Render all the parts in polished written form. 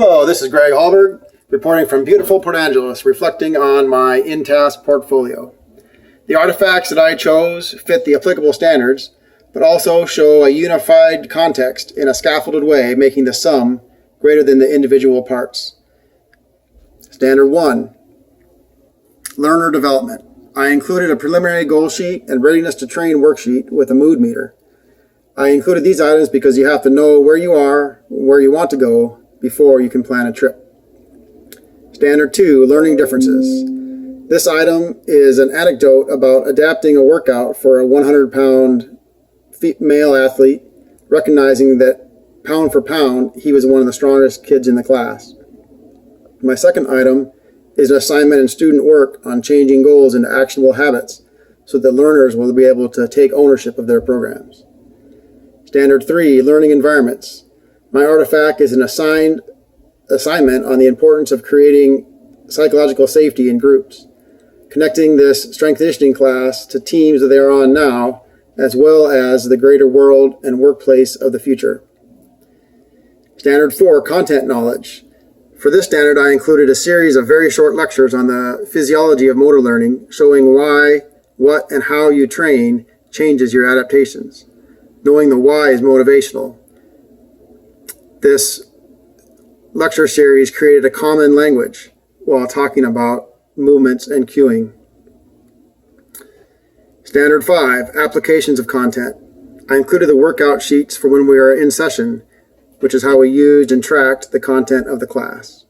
Hello, this is Greg Hallberg, reporting from beautiful Port Angeles, reflecting on my InTasc portfolio. The artifacts that I chose fit the applicable standards, but also show a unified context in a scaffolded way, making the sum greater than the individual parts. Standard 1, learner development. I included a preliminary goal sheet and readiness to train worksheet with a mood meter. I included these items because you have to know where you are, where you want to go, before you can plan a trip. Standard 2, learning differences. This item is an anecdote about adapting a workout for a 100-pound male athlete, recognizing that pound for pound, he was one of the strongest kids in the class. My second item is an assignment and student work on changing goals into actionable habits so that learners will be able to take ownership of their programs. Standard 3, learning environments. My artifact is an assignment on the importance of creating psychological safety in groups, connecting this strength conditioning class to teams that they are on now, as well as the greater world and workplace of the future. Standard 4, content knowledge. For this standard, I included a series of very short lectures on the physiology of motor learning, showing why, what, and how you train changes your adaptations. Knowing the why is motivational. This lecture series created a common language while talking about movements and cueing. Standard 5, applications of content. I included the workout sheets for when we are in session, which is how we used and tracked the content of the class.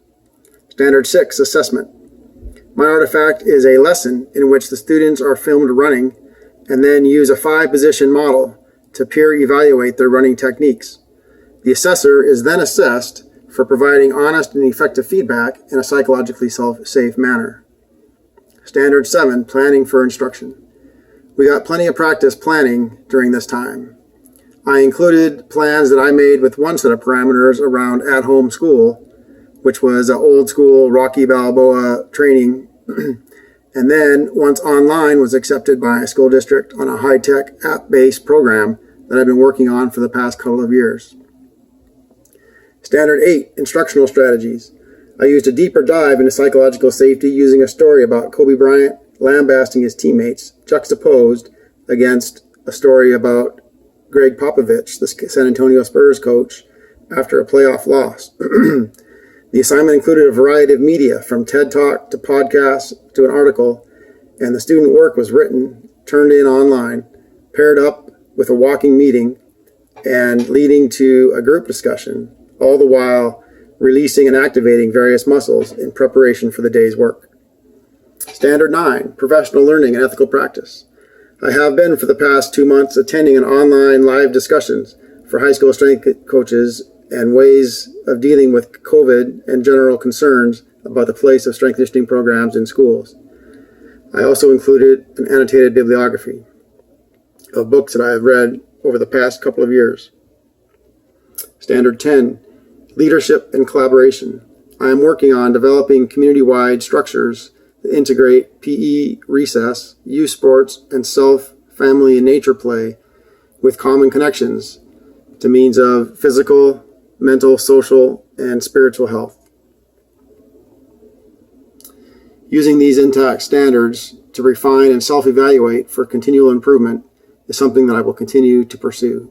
Standard 6, assessment. My artifact is a lesson in which the students are filmed running and then use a 5-position model to peer evaluate their running techniques. The assessor is then assessed for providing honest and effective feedback in a psychologically safe manner. Standard 7, planning for instruction. We got plenty of practice planning during this time. I included plans that I made with one set of parameters around at-home school, which was an old school Rocky Balboa training, and then once online was accepted by a school district on a high-tech app-based program that I've been working on for the past couple of years. Standard 8, instructional strategies. I used a deeper dive into psychological safety using a story about Kobe Bryant lambasting his teammates, juxtaposed against a story about Greg Popovich, the San Antonio Spurs coach, after a playoff loss. The assignment included a variety of media, from TED Talk to podcasts to an article, and the student work was written, turned in online, paired up with a walking meeting, and leading to a group discussion, all the while releasing and activating various muscles in preparation for the day's work. Standard 9, professional learning and ethical practice. I have been for the past 2 months attending an online live discussions for high school strength coaches and ways of dealing with COVID and general concerns about the place of strength conditioning programs in schools. I also included an annotated bibliography of books that I have read over the past couple of years. Standard 10, leadership and collaboration. I am working on developing community-wide structures that integrate PE, recess, youth sports, and self, family, and nature play with common connections to means of physical, mental, social, and spiritual health. Using these InTasc standards to refine and self-evaluate for continual improvement is something that I will continue to pursue.